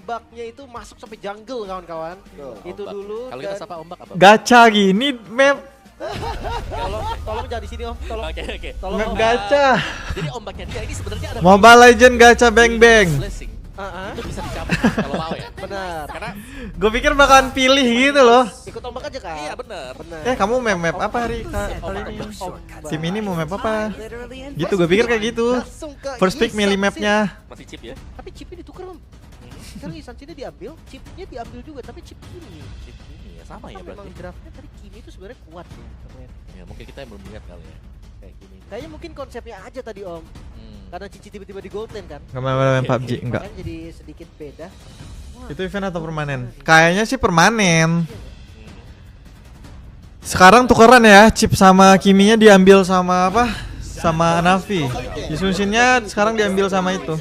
ombaknya itu masuk sampai jungle kawan-kawan. Itu Ombak. dulu. Kalau kita sapa ombak apa? Gacha gini map. Tolong jangan di sini Om. Tolong. Oke. Tolong Map Om. gacha. Jadi ombaknya dia ini sebenarnya ada Mobile Legend gacha bang bang. blessing. Itu bisa dicabut kalau mau ya. Benar. Karena Gue pikir bakalan pilih gitu loh. Ikut ombak aja kan? iya benar. Benar. Kamu map apa hari kali ini? Tim ini mau map apa? Gitu gue pikir kayak gitu. Langsung ke First pick milih Isansin. mapnya. Masih chip ya. Tapi chipnya ditukar Om. Sekarang Isansinnya diambil, chipnya diambil juga, tapi chip Kimi. Chip ini ya sama ya Memang berarti. draftnya tadi Kimi itu sebenarnya kuat ya. kemarin. Ya mungkin kita yang belum lihat kali ya. Kayak gini. Kayaknya mungkin konsepnya aja tadi Om. Karena Cici tiba-tiba di gold lane kan. Kemarin main PUBG enggak. Makanya jadi sedikit beda. Wah, Itu event atau permanen? Kayaknya sih permanen. Sekarang tukeran ya, chip sama Kiminya diambil sama apa? Sama Navi. Isunsinnya sekarang diambil sama itu.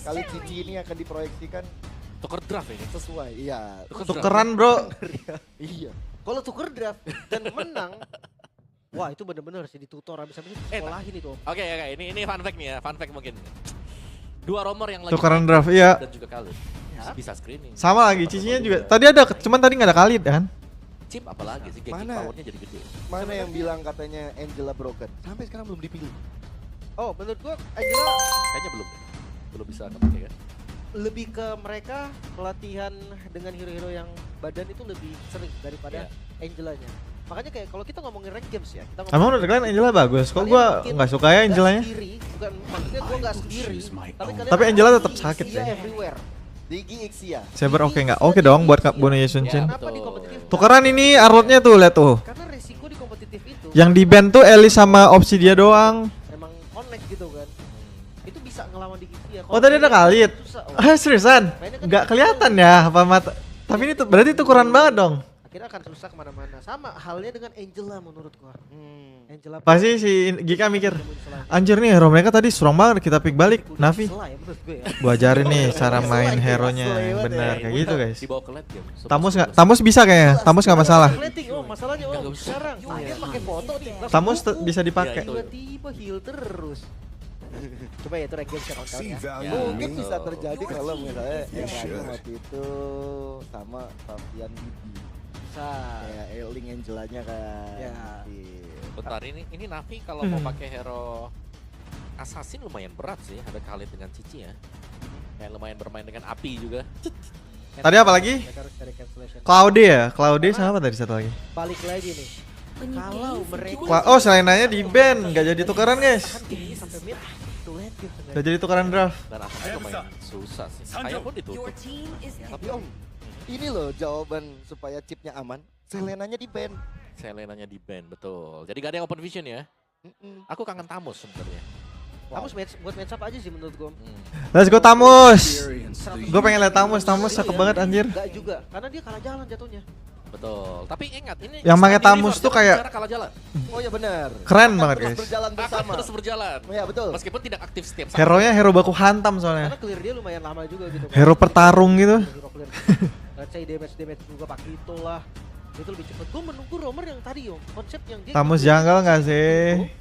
Kali Cici ini akan diproyeksikan Tuker draft ini. sesuai. Iya. Tukeran bro. Iya. kalau tuker draft dan menang, wah itu bener-bener sih ditutor habis-habis sekolahin itu Om. Oke, ini fun fact nih ya, fun fact mungkin. Dua rumor yang lagi Tukeran naik draft iya. dan juga Khalid. Ya. Bisa screening. Sama lagi cicinya juga. Tadi ada, cuman tadi nggak ada Khalid kan? Chip apalagi sih gaining Mana? powernya jadi gede. Mana yang bilang katanya Angela broken? Sampai sekarang belum dipilih. Oh menurut gua Angela Kayaknya belum deh. Belum bisa kepake kan. lebih ke mereka pelatihan dengan hero-hero yang badan itu lebih sering daripada Angelanya. Makanya kayak kalau kita ngomongin rank games ya, kita Emang udah kalian Angela bagus. Kok gua nggak suka ya Angelanya? Bukan maksudnya gua nggak sendiri, Tapi Angela tetap sakit sih. sih. Everywhere. Digi Ixia. Saber oke nggak? Oke dong buat Buno Yesunchin. Kenapa di kompetitif? Tukeran ini arlotnya tuh lihat tuh. Karena resiko di kompetitif itu Yang di band tuh Ellie sama Obsidia doang. emang connect gitu kan. Itu bisa ngelawan di gitu ya. Oh tadi ada Khalid. Susah, Om. Ah seriusan? Nggak kelihatan ya apa mata. Tapi ini tuh berarti tukeran banget dong. Akhirnya akan susah kemana-mana. Sama halnya dengan Angela menurut gua. Angela Pasti si Gika mikir, anjir nih hero mereka tadi strong banget, kita pick balik Navi. Gua ajarin nih cara main hero-nya yang benar kayak gitu guys. Dibawa ke late game. Tamus nggak? Tamus bisa kayaknya. Tamus nggak masalah. Oh, masalahnya Om sekarang akhir pakai foto nih. Tamus bisa dipakai. Tiba-tiba heal terus. Coba ya itu rank game kawan-kawan ya. Ya, Mungkin betul. bisa terjadi kalau misalnya Angela waktu itu sama Fabian Bibi. Bisa. Kayak Erling Angelanya kan. Ya. Bentar ini Navi kalau mau pakai hero assassin lumayan berat sih. Ada Khalid dengan Cici ya. Kayak lumayan bermain dengan api juga. Tadi apa lagi? Mereka harus cari cancellation. Claude ya? Claude sama apa tadi satu lagi? Balik lagi nih. Kalau mereka Oh selenanya di band, nggak jadi tukeran guys. kan tinggi sampai mid to late game sebenarnya. Nggak jadi tukeran draft. Dan atasnya lumayan susah sih. Kayak pun ditutup. Tapi Om, ini loh jawaban supaya chipnya aman. Selenanya di ban. Selenanya di ban, betul. Jadi gak ada yang open vision ya. Aku kangen Tamus sebenarnya. Tamus buat match up aja sih menurut gua. Let's go Tamus. Gue pengen lihat Tamus cakep banget anjir. Enggak juga, karena dia kalah jalan jatuhnya. Betul. Tapi ingat ini Yang pakai setelah di Tamus reverse, tuh jangan kayak- bicara kalah jalan. Oh ya benar. Keren Akan banget terus guys. berjalan Akan bersama. terus berjalan. Ya betul. Meskipun tidak aktif setiap saat. Hero-nya hero baku hantam soalnya. Karena clear dia lumayan lama juga gitu. Hero petarung gitu. Hero clear. Let's say damage juga pakai itu lah. Itu lebih cepat. Gua menunggu romer yang tadi Om. Konsep yang dia Tamus janggal nggak sih?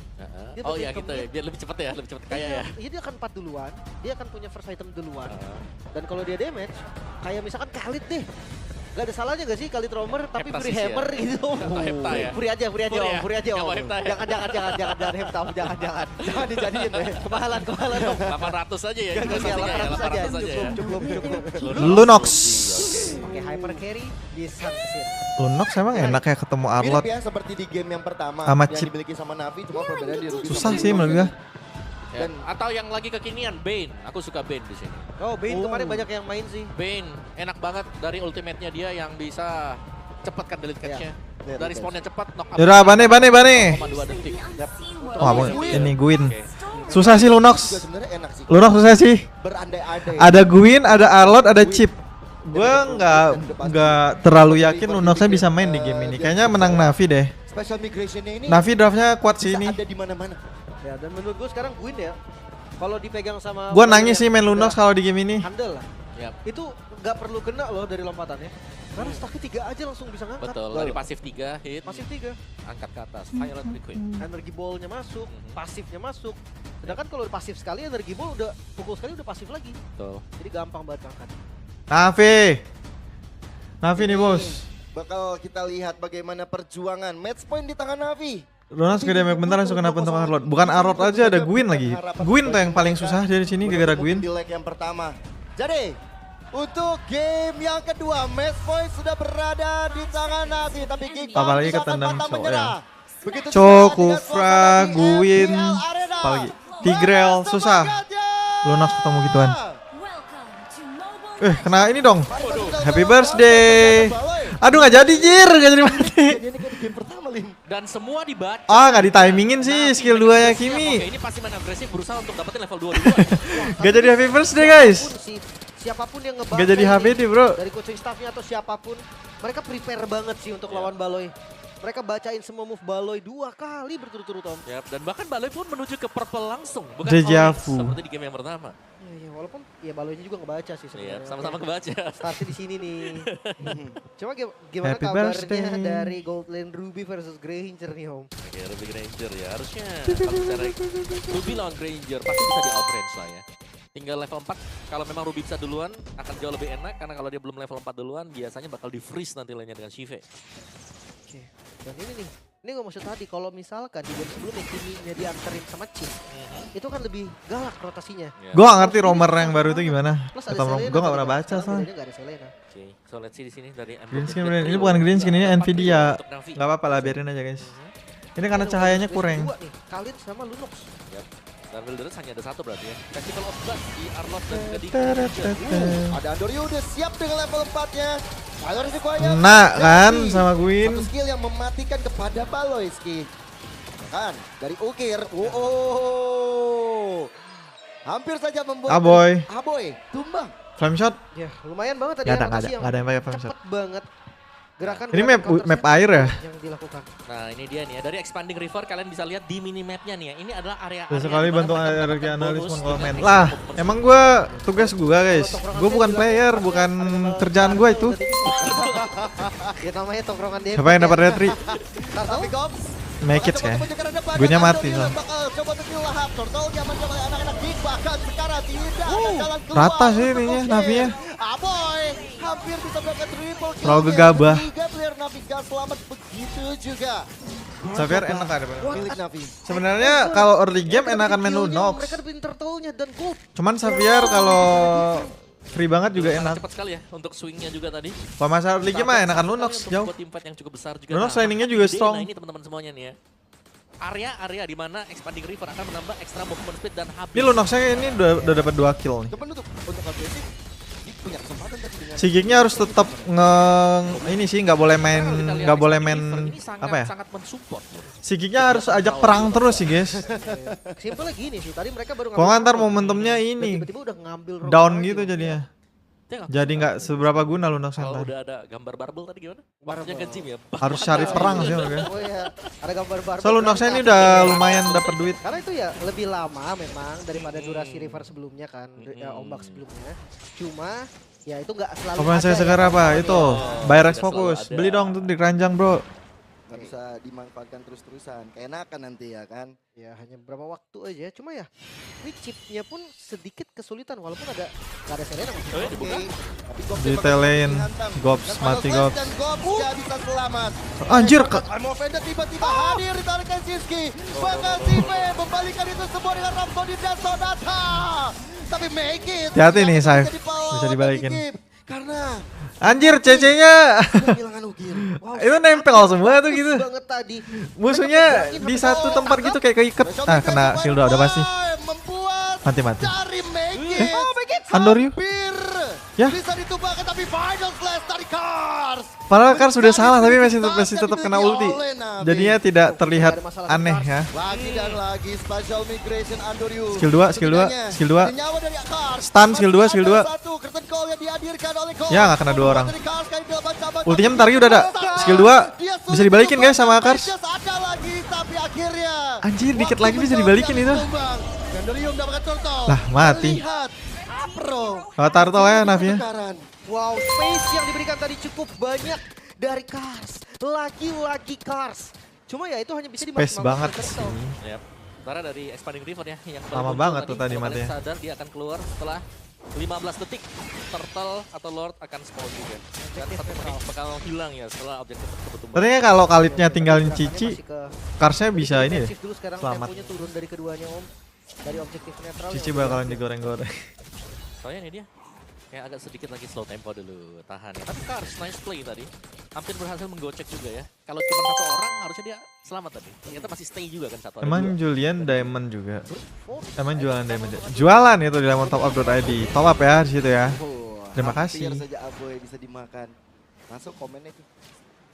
Dia Oh pakai iya gitu ya, biar lebih cepet ya, lebih cepet kaya ya. Iya dia akan 4 duluan, dia akan punya first item duluan. Dan kalau dia damage, kayak misalkan Khalid deh. Gak ada salahnya gak sih Khalid Romer tapi Heptasis free ya? hammer gitu. Atau Hepta ya? Free aja Free Om, ya? free aja Nggak Om. mau Hepta ya? Jangan Hepta Om, jangan. Jangan dijadiin deh. Kemahalan Om. 800 aja ya, Jangan juga ya, pastinya ya, 800 aja. 800 aja ya. Cukup. Lunox. Pakai hyper carry di Sunset. Lunox emang enak ya ketemu Arlot. Mirip ya seperti di game yang pertama Sama yang chip. dimiliki sama Navi, cuma perbedaan di Ruby Susah sama sih Lunox. menurut gua. Ya, atau yang lagi kekinian Bane, aku suka Bane di sini. Oh, Bane kemarin banyak yang main sih. Bane enak banget dari ultimate-nya dia yang bisa cepatkan delete catch-nya. Delete Dari catch. spawnnya cepat, knock up. Yaudah bane. 0,2 detik. Wah ini Gwyn. Susah sih Lunox. Juga sebenarnya enak sih. Lunox susah sih. Berandai-andai. Ada Gwyn, ada Arlot, ada Chip. Gua nggak terlalu yakin Lunoxnya bisa main di game ini. Kayaknya menang Navi deh. Special migration-nya ini Navi draftnya kuat sih bisa ini. ada di mana-mana. Ya, dan menurut gue sekarang Gwyn ya. Kalau dipegang sama Gua nangis sih main Lunox kalau di game ini. handle lah. Yap, Itu nggak perlu kena loh dari lompatannya. Karena stacknya 3 aja langsung bisa ngangkat. betul. Dari pasif 3 hit, Pasif 3. angkat ke atas. Violent Liquid. Energi ball-nya masuk, pasifnya masuk. Sedangkan kalau pasif sekali energi ball udah pukul sekali udah pasif lagi. Betul. Jadi gampang banget ngangkat. Navi nih bos. Bakal kita lihat bagaimana perjuangan match point di tangan Navi. Lunas gak damage bentar langsung kena untuk Arlot. Bukan Arlot aja, ada Gwyn lagi. Gwyn tuh yang paling susah dari sini gara-gara Gwyn. Di leg yang pertama. Jadi untuk game yang kedua, match point sudah berada di tangan Navi, tapi kita Apalagi tidak akan ketendang pantang Cok, menyerah. Begitu juga Cok, dengan Kufra, suasana di Gwyn, MPL Arena. apalagi Tigreal, susah. Semangatnya. Lunas ketemu gituan. Kena ini dong. Happy birthday. Aduh nggak jadi Jir, nggak jadi mati. Ini kan di game pertama, Lim. Dan semua dibaca. Ah nggak ditimingin sih skill 2 nya Kimi. Oke, ini pasti main agresif berusaha untuk dapetin level 2 duluan. Gak jadi happy birthday guys. Siapapun yang ngebaca Gak jadi ini, HBD bro. dari coaching staffnya atau siapapun, mereka prepare banget sih untuk lawan Baloy. Mereka bacain semua move Baloy 2 kali berturut-turut Om. Yap, dan bahkan Baloy pun menuju ke purple langsung, bukan Deja orange vu. seperti di game yang pertama. Iya, walaupun ya Baloynya juga ngebaca sih Iya, sebenarnya. sama-sama kebaca. Startnya di sini nih. Cuma gimana Happy kabarnya birthday. dari Gold Lane Ruby versus Granger nih Om? Oke, Ruby Granger ya harusnya kalau bicara Ruby lawan Granger pasti bisa di outrange lah ya. Tinggal level 4, kalau memang Ruby bisa duluan akan jauh lebih enak karena kalau dia belum level 4 duluan biasanya bakal di freeze nanti lainnya dengan Shive. Oke, dan ini nih. Ini gue maksud tadi, kalau misalkan di game sebelumnya Kimi-nya dianterin sama Chin, itu kan lebih galak rotasinya. Ya. Gue gak ngerti romer yang baru itu gimana. Plus ada Gue Selena gak juga. pernah baca Sekarang soalnya. bedanya nggak ada Selena. Oke, so let's see di sini dari Green screen, ini bukan green screen, ini Nvidia. Untuk Navi. Gak apa-apa lah, biarin aja guys. Ini karena cahayanya kurang. Dua nih, Khalid sama Lunox. Yap. Dan Wilderness hanya ada satu berarti ya. Festival of Blood di Arlot dan juga di Ada Andoryu udah siap dengan level 4-nya. Baloy risikonya. Nah kan Jadi, sama Gwyn. satu skill yang mematikan kepada Baloy Ski. Kan dari Ukir. Oh. Hampir saja membuat Aboy. Aboy tumbang. Flame shot. Ya, lumayan banget tadi Gak ada, rotasi gak ada yang pakai flame cepet shot. banget. Gerakan Ini map air ya? yang dilakukan. Nah ini dia nih ya, dari Expanding River kalian bisa lihat di minimapnya nih ya. Ini adalah area Sekali bantu energi analis komen. Lah, emang gue tugas gue guys. Gue bukan player, bukan kerjaan gue itu. Ya namanya tongkrongan dia. Siapa yang dapat retri? Tapi Gops. Make it kayak. Gunya mati soalnya. Bakal coba untuk dilahap. Turtle diamankan oleh anak-anak Geek. Bahkan sekarang tidak ada jalan keluar. Rata sih untuk ininya, Ukir. Navinya. Aboy hampir bisa melakukan triple kill. Terlalu gegabah. 3 player Navi gak selamat begitu juga. Xavier enak ada. Milik Navi. Sebenarnya kalau early game enakan main Lunox. Mereka dapetin turtle-nya dan gold. Cuman Xavier kalau free banget juga enak. Cepat sekali ya untuk swingnya juga tadi. Kalau masalah early game mah enakan Lunox jauh. Buat team fight yang cukup besar juga. Lunox Nah, landingnya juga gede. strong. Nah ini teman-teman semuanya nih ya. Area-area di mana Expanding River akan menambah extra movement speed dan habis. Ini Lunoxnya ini udah dapat 2 kill nih. Cuman untuk agresif, Geek punya kesempatan tadi dengan Si Geeknya harus tetap ini sih nggak boleh main apa ya? Sangat mensupport. Si Geeknya harus ajak perang terus sih guys. Simpelnya gini sih, tadi mereka baru Kalau nggak ntar turtle, momentumnya dan ini tiba-tiba udah ngambil rock down lagi gitu loh. jadinya. Dia Jadi nggak seberapa guna Lunox yang Kalau tadi. udah ada gambar barbel tadi gimana? Waktunya ke gym ya. Harus cari perang sih mereka. Oh iya, ada gambar baru. So Lunoxnya ini udah lumayan dapat duit. Karena itu ya lebih lama memang daripada durasi river sebelumnya kan, ya, ombak sebelumnya. Cuma ya itu nggak selalu Apa saya ada sekarang ya, apa? lawannya. Itu Bayrex fokus. Beli dong tuh di keranjang bro. nggak bisa dimanfaatkan terus-terusan. Keenakan nanti ya kan. Ya hanya beberapa waktu aja. Cuma ya ini chipnya pun sedikit kesulitan walaupun nggak ada Selena masih. Oh, ya, dibuka. Tapi Gops Ditelein. dihantam. Gops, Dan mati Final Gops. Flash dan Gops nggak bisa selamat. Anjir, I'm offended tiba-tiba hadir di tangan Kensinski. Bahkan Sive membalikan itu semua dengan Rhapsody dan Sonata. Tapi make it. Hati-hati nih, Nggak Saif. jadi power Bisa bagi dibalikin. Gip. Karena Anjir CC-nya. kehilangan Ukir. Wow, Itu nempel semua tuh gitu. banget tadi. Musuhnya di satu tempat gitu kayak keiket. Ah kena shield udah pasti. Membuat Mati. dari make it. Andoryu. Hampir Ya. bisa ditumbangkan tapi final flash dari Kars. Padahal kan sudah salah tapi masih tetap kena ulti. Jadinya tidak terlihat aneh ya. Lagi dan lagi special migration Andoryu. Skill 2, skill 2, skill 2. Nyawa dari Kars. Stun, skill 2, skill 2. Satu curtain call yang dihadirkan oleh Kars. Ya, nggak kena 2 orang. Dari Kars kali delapan cabang. Ultinya bentar lagi udah ada. Skill 2 Dia bisa sulit dibalikin guys sama untuk Kars. Precious ada lagi tapi akhirnya Anjir dikit waktu lagi bisa menjawab dibalikin yang itu. ditumbang. Andoryu mendapatkan turtle. Lah, mati. Lihat Pro. Kalau turtle ya Navia. Kebakaran. Wow, space yang diberikan tadi cukup banyak dari Kars. Lagi-lagi Kars. Cuma ya itu hanya bisa Space dimaksimalkan banget dari sih. Turtle. Yep. Sementara dari Expanding River ya yang baru Lama muncul banget tuh tadi kalau kalian matinya. sadar dia akan keluar setelah 15 detik Turtle atau Lord akan spawn juga. Dan satu menit bakal hilang ya setelah objektif tersebut tumbuh. Katanya kalau Khalidnya tinggalin Masih Cici, ke- Karsnya bisa ini deh. defensif dulu sekarang, selamat. temponya turun dari keduanya Om. Dari objektif netral. Cici yang bakalan udah- digoreng-goreng. Soalnya ini dia kayak agak sedikit lagi slow tempo dulu, tahan ya. Tapi Kars nice play tadi. Hampir berhasil menggocek juga ya. Kalau cuma satu orang harusnya dia selamat tadi. Ternyata masih stay juga kan satu orang. Emang Julian Diamond juga. Force. Emang jualan Diamond. Jualan itu di lemontopup.id. Top up ya di situ ya. Terima kasih. Hampir saja Aboy bisa dimakan. Masuk komennya tuh.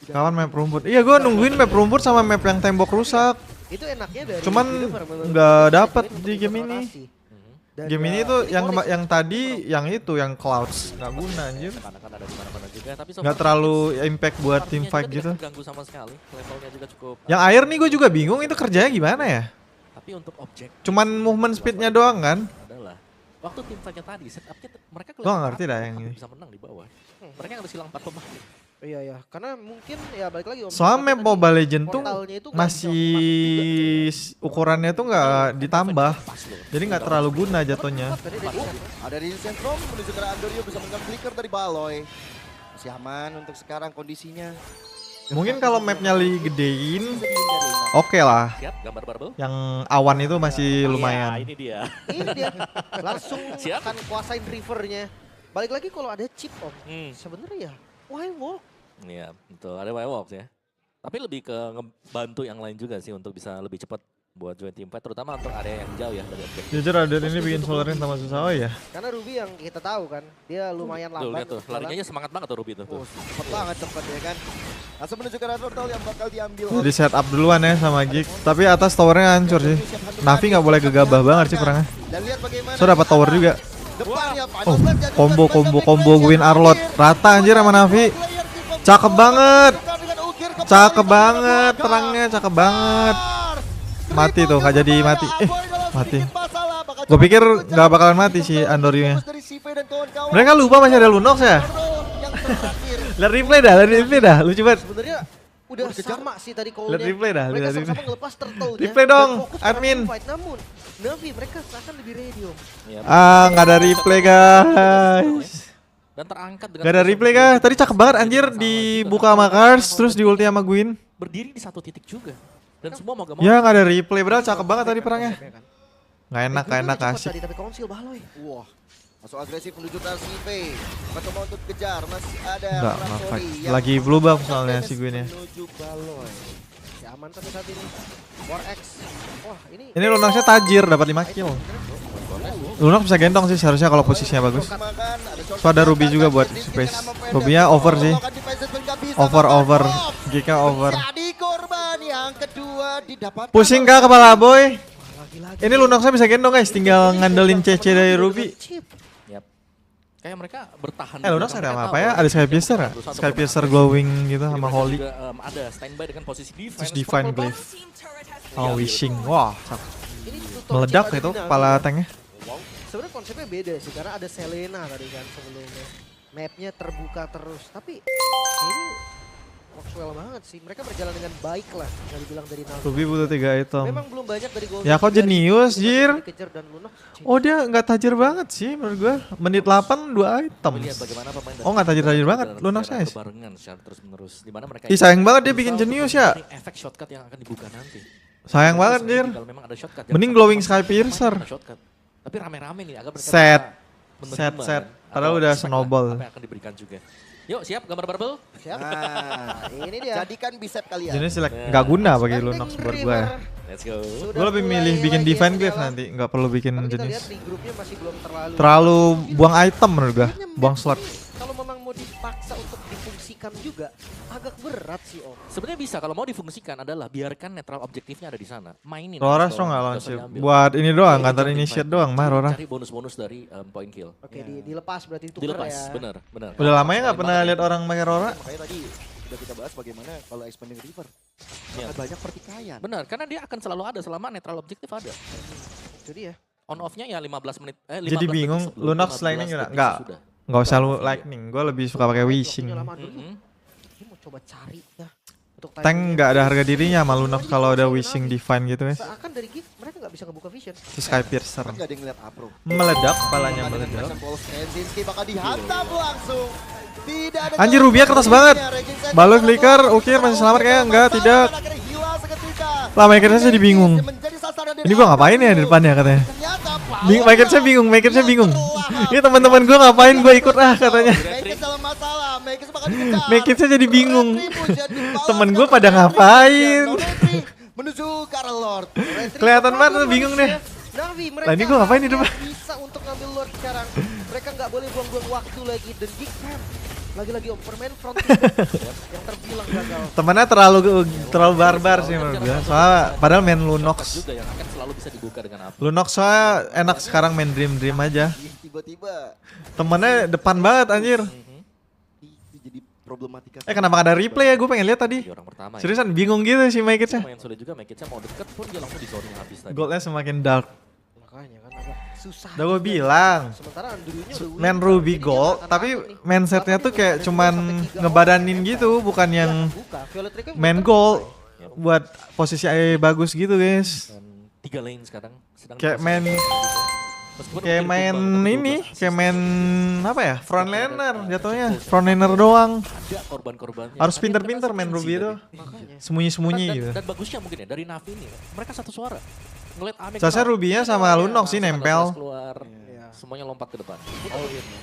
Kawan map rumput. Iya gua nungguin map rumput sama map yang tembok rusak. Itu enaknya dari Cuman Univer, nggak bisa dapet digunain di untuk game ini. rotasi. Dan Game ya, ini tuh yang Onyx yang tadi yang itu yang Clouds nggak guna anjir. Kan ada di mana-mana juga, tapi so Nggak far terlalu impact buat artinya team juga fight tidak gitu. terganggu sama sekali. Levelnya juga cukup. Yang air nih gue juga bingung itu kerjanya gimana ya. Tapi untuk objek Cuman movement speednya doang kan. adalah waktu tim fightnya tadi setupnya mereka Gua nggak ngerti dah yang ini. bisa menang di bawah. Mereka harus hilang 4 pemain. Iya ya, karena mungkin ya balik lagi Om. Soalnya map Tadi Mobile Legend tuh portalnya itu nggak bisa masih ukurannya tuh nggak ditambah. Pas loh. Jadi nggak terlalu guna jatuhnya. masuk. Tadi dari Ada di Sentrum menuju ke Andorio bisa menang flicker dari Baloy. Masih aman untuk sekarang kondisinya. Mungkin kalau mapnya gedein, Bisa dihindari. oke lah. Siap, gambar barbel. Yang awan itu masih Iya, lumayan. ini dia. ini dia langsung Siap. akan kuasain rivernya. Balik lagi kalau ada chip Om. Hmm. Sebenarnya ya, why walk? Iya, betul. Ada Wirewalks ya. Tapi lebih ke ngebantu yang lain juga sih untuk bisa lebih cepat buat join team fight, terutama untuk area yang jauh ya dari objek. Jujur ada ini bikin solorin sama susah oh ya. Karena Ruby yang kita tahu kan, dia lumayan Tuh, lambat. lihat tuh, larinya aja semangat banget tuh Ruby tuh. Oh, cepet banget cepet ya kan. Langsung menuju ke Red Portal yang bakal diambil Jadi setup duluan ya sama Gig. Tapi atas towernya hancur sih. Navi nggak boleh gegabah banget sih perangnya. Dan lihat bagaimana So dapat tower juga. depannya Oh, combo win Arlot. Rata anjir sama Navi. Cakep banget. Cakep banget, terangnya cakep banget. Mati tuh, nggak jadi mati. Mati. Gue pikir nggak bakalan mati sih Andorio-nya. Mereka lupa masih ada Lunox ya? Lihat replay dah, lucu banget. Sebenarnya udah sama sih tadi call-nya. Lihat replay dah, Mereka lihat sama-sama replay. ngelepas turtle-nya. Replay dan dong, fokus pada admin. team fight. Namun, Navi mereka akan lebih ready Om. Iya, Ah, nggak ada replay guys. dan terangkat dengan Gak ada replay guys. Tadi cakep banget anjir dibuka sama Kars terus di ulti sama Gwyn. berdiri di satu titik juga. Dan semua mau gak mau. Ya nggak ada replay padahal cakep banget tadi perangnya. Konsepnya kan. Nggak enak, Gwyn udah cepet asik. Tadi, tapi konsil Baloy. Wah, masuk agresif menuju ke RCP. Mencoba untuk kejar, masih ada Nggak, Rhapsody fight. yang Lagi blue buff soalnya si Gwyn ya. menuju Baloy. Ya aman tapi saat ini. War X. Wah, ini Ini Lunoxnya tajir dapat 5 kill. Lunox bisa gendong sih seharusnya kalau posisinya bagus. Makan, ada short So ada shot, Ruby juga buat Disney space. dengan memendek. Ruby-nya over sih. Lokan defensive nggak bisa, Over. maka Gika over. jadi korban yang kedua didapatkan. Pusing kah kepala boy? lagi-lagi. Ini Lunoxnya bisa gendong guys, tinggal ngandelin CC dari Ruby. Chip. Yap. Kayak mereka bertahan. Lunox ada apa ya? Ada Sky Piercer nggak? Sky Piercer glowing gitu sama Holy. Ada standby dengan posisi defense. Terus Divine Glaive. Oh, wishing. Wah, cakep. Ini tutor Meledak chip itu ada kepala Dina. tanknya. Sebenarnya konsepnya beda sih karena ada Selena tadi kan sebelumnya. Mapnya terbuka terus, tapi ini works well banget sih. Mereka berjalan dengan baik lah, bisa dibilang dari Navi. Ruby butuh 3 item. Memang belum banyak dari gol. Ya, kok jenius, Jir? Dikejar dan Lunox. Oh dia nggak tajir banget sih menurut gua. Menit 8 2 item. Lihat bagaimana pemain Oh, nggak tajir-tajir banget, dan Lunox secara nice. Berbarengan secara terus-menerus. Di mana mereka Ih sayang banget dia bikin jenius ya. Ini efek shortcut yang akan dibuka nanti. Sayang banget Jadi Jir. Kalau memang ada shortcut, Mending jangan glowing sampai Sky Piercer. main shortcut. Tapi rame-rame nih agar mereka Set. bisa menerima Set. kan. Padahal Atau udah expect lah snowball. Apa yang akan diberikan juga. Yuk siap gambar barbel. Siap. Nah, Ini dia. jadikan bicep kalian. Jadi selek nggak guna bagi Lunox buat gua ya. Let's go. Gue lebih milih bikin Divine Glaive nanti, nggak perlu bikin Kalau kita lihat jenis. di grupnya masih belum terlalu. Terlalu buang item menurut gua, Kayaknya buang map slot. ini Kalau memang mau dipaksa untuk difungsikan juga agak berat sih Om. Sebenarnya bisa kalau mau difungsikan adalah biarkan netral objektifnya ada di sana. Mainin. Rora Astro, strong nggak nggak launch usah diambil. buat ini doang, Jadi ngantar jump initiate invite. doang mah Rora. Cari bonus-bonus dari point kill. Oke, dilepas berarti itu Dilepas, ya. benar, benar. Udah lama ya nggak pernah lihat orang pakai Rora. Makanya tadi sudah kita bahas bagaimana kalau expanding river. Iya. Sangat banyak pertikaian. Benar, karena dia akan selalu ada selama netral objektif ada. Itu dia. On off-nya ya 15 menit. 15 Jadi detik bingung, sebelum, Lunox 15 lightning nggak? detik Nggak. sesudah. Nggak usah lu lightning, gue lebih suka pakai wishing. Waktunya lama dulu. Mm-mm. Ini mau coba cari ya. Untuk Tank timingnya. nggak ada harga dirinya sama Lunox kalau ada Wishing Divine gitu guys. Seakan dari Geek mereka nggak bisa ngebuka vision. Terus Sky Piercer. Kan nggak ada yang ngeliat Apro. Meledak, kepalanya meledak. Kenzinski bakal dihantam langsung. Tidak ada Anjir, jalan Rubia kertas keluarnya. banget. Raging Sense Baloi bakal flicker, keluar. Ukir masih selamat kayak enggak, tidak. Akhirnya hilang seketika. Lah, Makernya saya jadi bingung. Menjadi sasaran dari Ini gua ngapain ya di depannya katanya. Ternyata Maker saya bingung, Maker saya bingung. Ini teman-teman gua ngapain gua ikut katanya. Makers dalam masalah, Makers bakal dikejar. Maker saya jadi bingung. Retribution dibalas Temen ke gua pada Retri. ngapain? Retri menuju ke arah Lord. Kelihatan banget tuh, bingung deh. Navi mereka Lah, ini gua ngapain di depan? bisa untuk ngambil Lord sekarang. Mereka nggak boleh buang-buang waktu lagi dan Geek Fam lagi-lagi overman front yang terbilang gagal. Temennya terlalu barbar sih menurut gua. Soalnya padahal main Lunox. juga yang akan selalu bisa dibuka dengan apa. Lunox soalnya enak sekarang main Dream aja. Tiba-tiba Temennya depan banget anjir. itu jadi problematika. Kenapa gak ada replay ya? Gue pengen lihat tadi. Di orang pertama ya. Seriusan bingung gitu sih Makernya. Lumayan sulit juga, Makernya mau deket pun dia langsung di-zoning habis tadi. Goldnya semakin dark. Makanya kan agak susah. Udah gue juga. bilang. Sementara Andrew-nya udah win. Main Ruby Jadi dia Gold, nggak akan tapi takut nih. mindsetnya Bahkan tuh dia kayak udah cuman 2-3 ngebadanin orang gitu, bukan dia yang akan buka. Violet Rico yang main bukan gold selesai. buat posisi bagus gitu guys. Dan 3 lane sekarang sedang Kayak bersaing. main- Meskipun Kayak mungkin main tumbang ini, 12 kayak main apa ya? Frontliner jatuhnya. Frontliner doang. ada korban-korbannya. Harus Tapi pinter-pinter kena main sih Ruby tadi. itu. Makanya. Sembunyi-sembunyi dan, gitu. dan bagusnya mungkin ya dari Navi ini mereka satu suara. Ngeliat Amek Seharusnya keluar, Ruby-nya sama iya, Lunox sih sama nempel. Lunox keluar, Iya. semuanya lompat ke depan.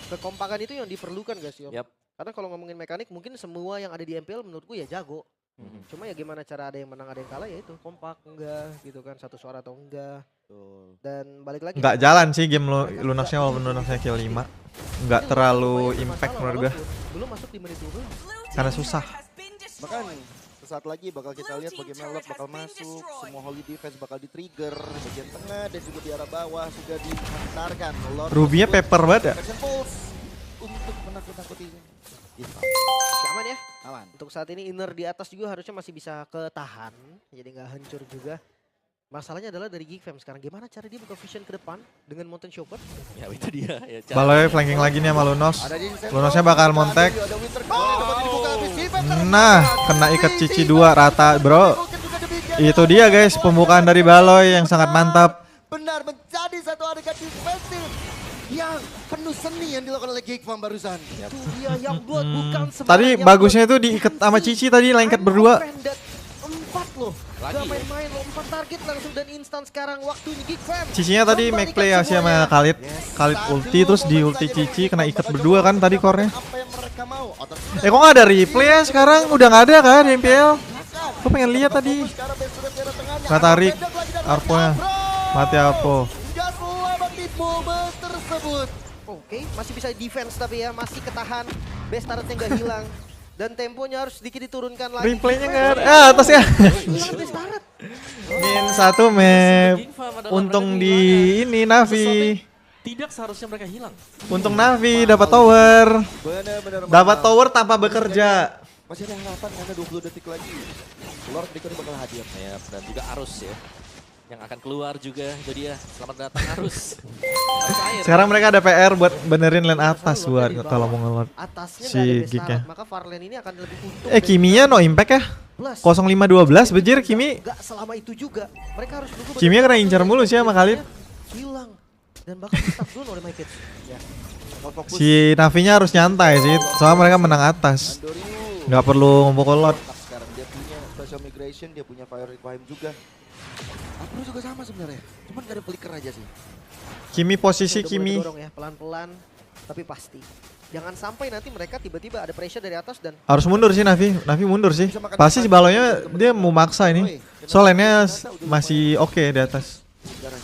Kekompakan itu yang diperlukan guys Yom. Yap. Karena kalau ngomongin mekanik mungkin semua yang ada di MPL menurutku ya jago. Cuma ya gimana cara ada yang menang ada yang kalah ya itu kompak enggak gitu kan satu suara atau enggak. Dan balik lagi Nggak jalan sih game Lunoxnya walaupun Lunoxnya kill 5. Nggak terlalu impact menurut gua. Belum masuk di menit 12. Karena susah. Bahkan sesaat lagi bakal kita lihat bagaimana Lord bakal masuk, semua holy defense bakal di-trigger, bagian tengah dan juga di arah bawah sudah dihantarkan. Lord Ruby-nya tersebut, paper banget ya. Action Pulse untuk menakut-nakuti. Masih aman ya. Aman. Untuk saat ini inner di atas juga harusnya masih bisa ketahan. Jadi nggak hancur juga. Masalahnya adalah dari Geek Fam sekarang gimana cara dia buka vision ke depan dengan Mountain Chopper? Ya itu dia. Ya, cara- Baloi flanking lagi nih sama Lunox. Ada di Incense Lunoxnya Rock, bakal ada montek. ada Winter Call yang dapat dibuka habis defense Nah, terlepas. kena ikat cici 2 rata, bro. Mungkin juga demikian. Itu dia guys, pembukaan dari Baloi yang sangat mantap. Benar menjadi satu adegan defensif yang penuh seni yang dilakukan oleh Geek Fam barusan. Itu dia yang buat bukan sembarang Tadi yang bagusnya buat itu diikat sama defensive. Cici tadi lengket berdua. Undefended. 4 loh. Lagi Gak ya. main-main loh 4 target langsung dan instan sekarang waktunya Geek Fam. Cicinya tadi make play ya sih sama Khalid. Khalid ulti terus di ulti Cici kena ikat berdua kan tadi core-nya. Apa yang mereka mau? Otot sudah Kok nggak ada replay ya sekarang? Udah nggak ada kan di MPL? Gue pengen lihat tadi. sekarang base sudah di arah tengahnya. Nggak tarik. Pendek lagi dan Arpo-nya. Afro. Mati Arpo. Nggak selamat di momen tersebut. Oke, masih bisa defense tapi ya masih ketahan. Base turretnya nggak hilang. Dan temponya harus sedikit diturunkan lagi. Replaynya Geek nggak Fam, ada. Atasnya. hilang base turret. Min 1 map. Untung di ini Navi. Tidak seharusnya mereka hilang. Untung Navi dapat tower. Benar-benar Dapat mantap. tower tanpa bekerja. Masih ada harapan karena 20 detik lagi. Lord Rico bakal hadir. Ya, dan juga Arus ya. Yang akan keluar juga itu dia. Selamat datang Arus. Arus air. Sekarang mereka ada PR buat benerin lane atas buat kalau mau ngelot. Atasnya Si nggak ada base Geek-nya. turret, maka Farlane ini akan lebih untung. Kimia no impact ya? Plus 0512 bejir Kimi. nggak selama itu juga. Mereka harus nunggu. Kimia kena incar mulu sih sama Khalid. Hilang dan bahkan di-stuck dulu oleh My Kids. Ya. Fokus. Si Navinya harus nyantai sih, soalnya mereka menang atas. Andoriu. Nggak perlu ngumpul lot. Sekarang dia punya special migration, dia punya fire requiem juga. Apro juga sama sebenarnya. Cuman gak ada flicker aja sih. Kimi posisi Udah mulai Kimi. kedorong ya, pelan-pelan tapi pasti. Jangan sampai nanti mereka tiba-tiba ada pressure dari atas dan Harus mundur sih Navi. Navi mundur sih. Pasti si Balonya dia mau maksa ini. Soalnya masih oke di atas. Sekarang.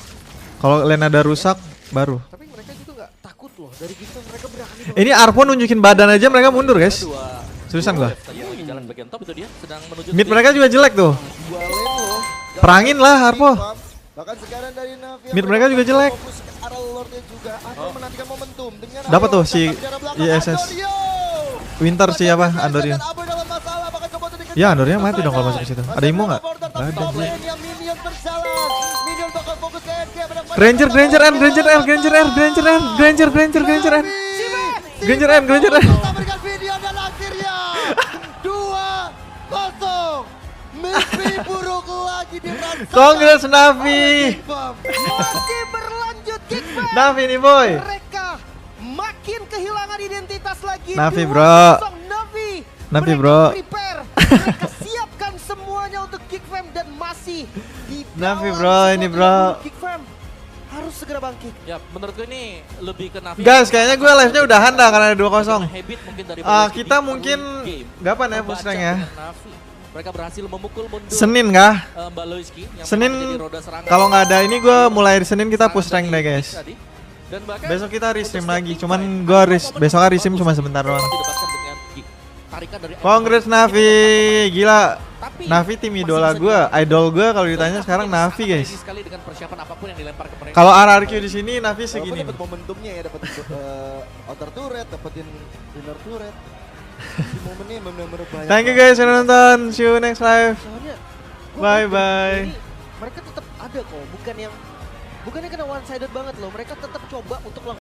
Kalau lane ada rusak baru. tapi mereka juga nggak takut loh dari gitu mereka berani. Ini Arpo nunjukin badan aja mereka mundur guys. Dua. Seriusan gua. Tadi lagi jalan bagian top itu dia sedang menuju Mid ke- mereka juga jelek tuh. Dua lane loh. Perangin lah Arpo. Bahkan sekarang dari Navi. Mid mereka juga jelek. Fokus ke arah Lordnya juga. Arpo menantikan momentum dengan Dapat Arpo tuh si datang dari arah belakang. ISS. Andorio. Winter siapa? Dan Andorio. Abu dalam masalah, bahkan coba untuk dikejar. Ya, Andorio mati dong kalau masuk ke situ. Ada Imo nggak? Border, Nggak ada, tapi top anjir. lane yang minion berjalan. Minion bakal fokus ke NK. Granger R, Granger R, Granger R, Granger R, Granger R. Granger R. Kita berikan video dan akhirnya 2-0 Mimpi buruk lagi dirasakan. Congrats Navi. Masih berlanjut kickback. Navi nih boy. Mereka makin kehilangan identitas lagi. Navi, 2-0 bro. Navi. Navi, Mereka bro. prepare. Mereka siapkan semuanya untuk kick fam dan masih di Navi, dalam bro, ini, situasi bro. terburuk. Kick fam harus segera bangkit. Ya, menurutku ini lebih ke Navi. Guys, kayaknya gue live-nya udahan dah karena ada 2-0. Habit mungkin dari Kita mungkin kapan ya push rank ya? Mereka berhasil memukul mundur Senin kah? Mbak Loiski yang Senin, menjadi roda serangan. kalau nggak ada ini gue mulai di Senin kita push rank Serangan deh dari guys. tadi. Dan bahkan Besok kita restream untuk lagi, setiap cuman team gue fight, besok restream bagus. cuma sebentar doang. Didapatkan dengan kick. Tarikan dari Congrats Evan. Navi, gila. Tapi Navi tim masih idola bisa gue, dilakukan. idol gue kalau Dan ditanya sekarang ini Navi sangat guys. ready sekali dengan persiapan apapun yang dilempar ke mereka. Kalau RRQ di sini Navi Walaupun segini. dapat momentumnya ya, dapat outer turret, dapetin inner turret. Di momennya benar-benar banyak. Thank you guys yang nonton, see you next live. Soalnya gua Bye, ngeliat bye. ini, mereka tetap ada kok, bukannya kena one sided banget loh. Mereka tetap coba untuk